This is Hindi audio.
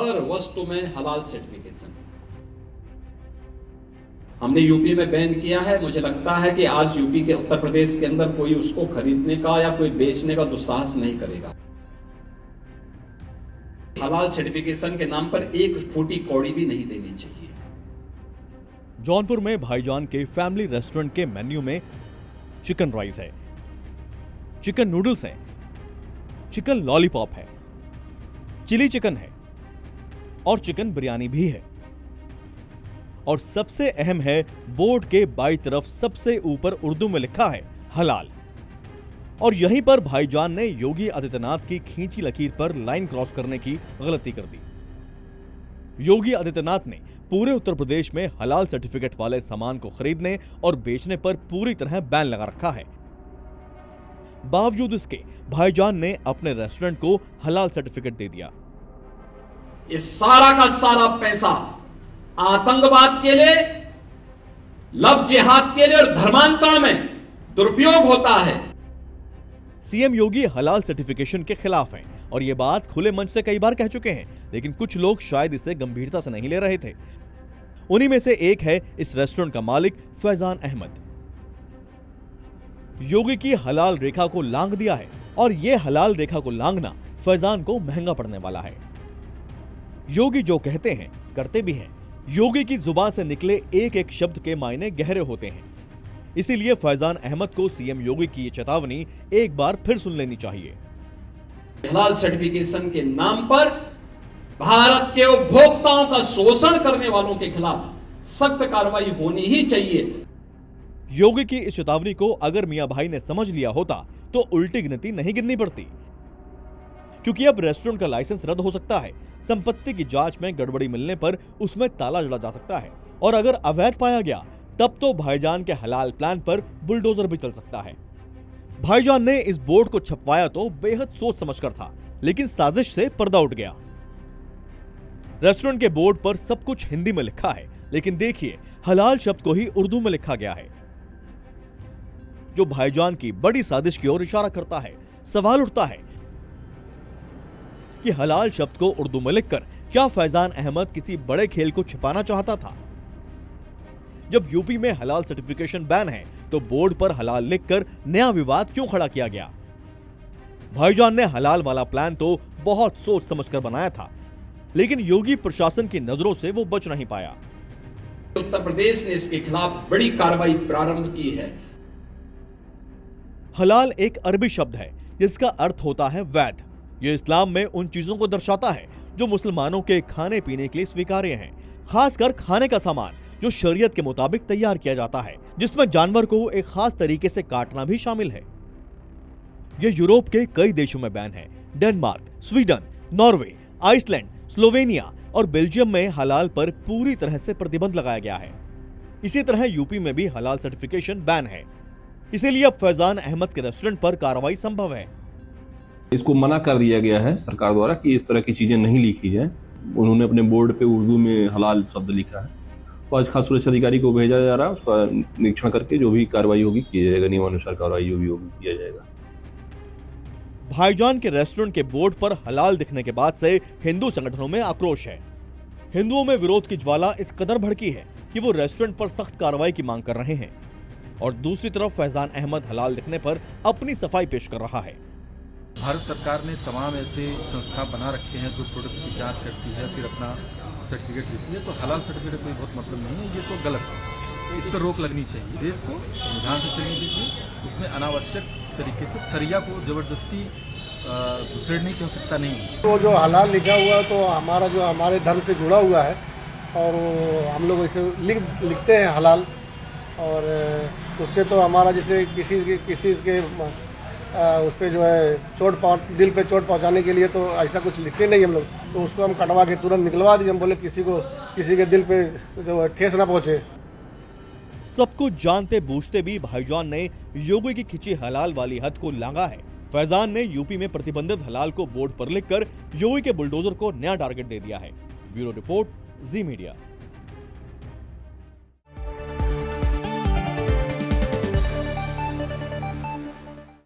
हर वस्तु में हलाल सर्टिफिकेशन। हमने यूपी में बैन किया है। मुझे लगता है कि आज यूपी के उत्तर प्रदेश के अंदर कोई उसको खरीदने का या कोई बेचने का दुस्साहस नहीं करेगा। हलाल सर्टिफिकेशन के नाम पर एक फूटी कौड़ी भी नहीं देनी चाहिए। जौनपुर में भाईजान के फैमिली रेस्टोरेंट के मेन्यू में चिकन राइस है, चिकन नूडल्स है, चिकन लॉलीपॉप है, चिली चिकन है और चिकन बिरयानी भी है। और सबसे अहम है, बोर्ड के बाईं तरफ सबसे ऊपर उर्दू में लिखा है हलाल। और यहीं पर भाईजान ने योगी आदित्यनाथ की खींची लकीर पर लाइन क्रॉस करने की गलती कर दी। योगी आदित्यनाथ ने पूरे उत्तर प्रदेश में हलाल सर्टिफिकेट वाले सामान को खरीदने और बेचने पर पूरी तरह बैन लगा रखा है। बावजूद इसके भाईजान ने अपने रेस्टोरेंट को हलाल सर्टिफिकेट दे दिया। इस सारा का सारा पैसा आतंकवाद के लिए, लव जिहाद के लिए और धर्मांतरण में दुरुपयोग होता है। सीएम योगी हलाल सर्टिफिकेशन के खिलाफ हैं और ये बात खुले मंच से कई बार कह चुके हैं, लेकिन कुछ लोग शायद इसे गंभीरता से नहीं ले रहे थे। उन्हीं में से एक है इस रेस्टोरेंट का मालिक फैजान अहमद। योगी की हलाल रेखा को लांघ दिया है और ये हलाल रेखा को लांघना फैजान को महंगा पड़ने वाला है। योगी जो कहते हैं करते भी हैं। योगी की जुबान से निकले एक एक शब्द के मायने गहरे होते हैं। इसीलिए फैजान अहमद को सीएम योगी की ये चेतावनी एक बार फिर सुन लेनी चाहिए। हलाल सर्टिफिकेशन के नाम पर भारत के उपभोक्ताओं का शोषण करने वालों के खिलाफ सख्त कार्रवाई होनी ही चाहिए। योगी की इस चेतावनी को अगर मियां भाई ने समझ लिया होता तो उल्टी गिनती नहीं गिननी पड़ती, क्योंकि अब रेस्टोरेंट का लाइसेंस रद्द हो सकता है, संपत्ति की जांच में गड़बड़ी मिलने पर उसमें ताला जड़ा जा सकता है और अगर अवैध पाया गया तब तो भाईजान के हलाल प्लान पर बुलडोजर भी चल सकता है। भाईजान ने इस बोर्ड को छपवाया तो बेहद सोच समझकर था, लेकिन साजिश से पर्दा उठ गया। रेस्टोरेंट के बोर्ड पर सब कुछ हिंदी में लिखा है, लेकिन देखिए हलाल शब्द को ही उर्दू में लिखा गया है, जो भाईजान की बड़ी साजिश की ओर इशारा करता है। सवाल उठता है कि हलाल शब्द को उर्दू में लिखकर क्या फैजान अहमद किसी बड़े खेल को छिपाना चाहता था? जब यूपी में हलाल सर्टिफिकेशन बैन है तो बोर्ड पर हलाल लिखकर नया विवाद क्यों खड़ा किया गया? भाईजान ने हलाल वाला प्लान तो बहुत सोच समझकर बनाया था, लेकिन योगी प्रशासन की नजरों से वो बच नहीं पाया। उत्तर प्रदेश ने इसके खिलाफ बड़ी कार्रवाई प्रारंभ की है। हलाल एक अरबी शब्द है जिसका अर्थ होता है वैध। यह इस्लाम में उन चीजों को दर्शाता है जो मुसलमानों के खाने पीने के लिए स्वीकार्य हैं, खासकर खाने का सामान जो शरीयत के मुताबिक तैयार किया जाता है, जिसमें जानवर को एक खास तरीके से काटना भी शामिल है। यह यूरोप के कई देशों में बैन है। Denmark, Sweden, Norway, Iceland, Slovenia और बेल्जियम में हलाल पर पूरी तरह से प्रतिबंध लगाया गया है। इसी तरह यूपी में भी हलाल सर्टिफिकेशन बैन है। इसीलिए अब फैजान अहमद के रेस्टोरेंट पर कार्रवाई संभव है। इसको मना कर दिया गया है सरकार द्वारा कि इस तरह की चीजें नहीं लिखी जाए। उन्होंने अपने बोर्ड पे उर्दू में हलाल शब्द लिखा है। तो आज खास सुरक्षा अधिकारी को भेजा जा रहा है, उसका निरीक्षण करके जो भी कार्रवाई होगी किया जाएगा, नियमानुसार कार्रवाई जो भी होगी किया जाएगा। भाईजान के रेस्टोरेंट के बोर्ड पर हलाल दिखने के बाद से हिंदू संगठनों में आक्रोश है। हिंदुओं में विरोध की ज्वाला इस कदर भड़की है कि वो रेस्टोरेंट पर सख्त कार्रवाई की मांग कर रहे हैं और दूसरी तरफ फैजान अहमद हलाल दिखने पर अपनी सफाई पेश कर रहा है। भारत सरकार ने तमाम ऐसे संस्था बना रखे हैं जो प्रोडक्ट की जांच करती है, फिर अपना सर्टिफिकेट देती है। तो हलाल सर्टिफिकेट कोई बहुत मतलब नहीं है, ये तो गलत है। इस पर रोक लगनी चाहिए। देश को संविधान से चलने दीजिए। उसमें अनावश्यक तरीके से शरिया को जबरदस्ती घुसेड़ने की आवश्यकता नहीं है। तो जो हलाल लिखा हुआ है तो हमारा जो हमारे धर्म से जुड़ा हुआ है और हम लोग इसे लिखते हैं हलाल, और उससे तो हमारा जैसे किसी के उस पर जो है दिल पे चोट पहुंचाने के लिए तो ऐसा कुछ लिखते नहीं हम लोग, तो उसको हम कटवा के तुरंत निकलवा दिए। हम बोले किसी के दिल पे जो है ठेस ना पहुंचे। सब कुछ जानते बूझते भी भाईजान ने योगी की खिंची हलाल वाली हद को लांघा है। फैजान ने यूपी में प्रतिबंधित हलाल को बोर्ड पर लिखकर योगी के बुलडोजर को नया टारगेट दे दिया है। ब्यूरो रिपोर्ट, जी मीडिया।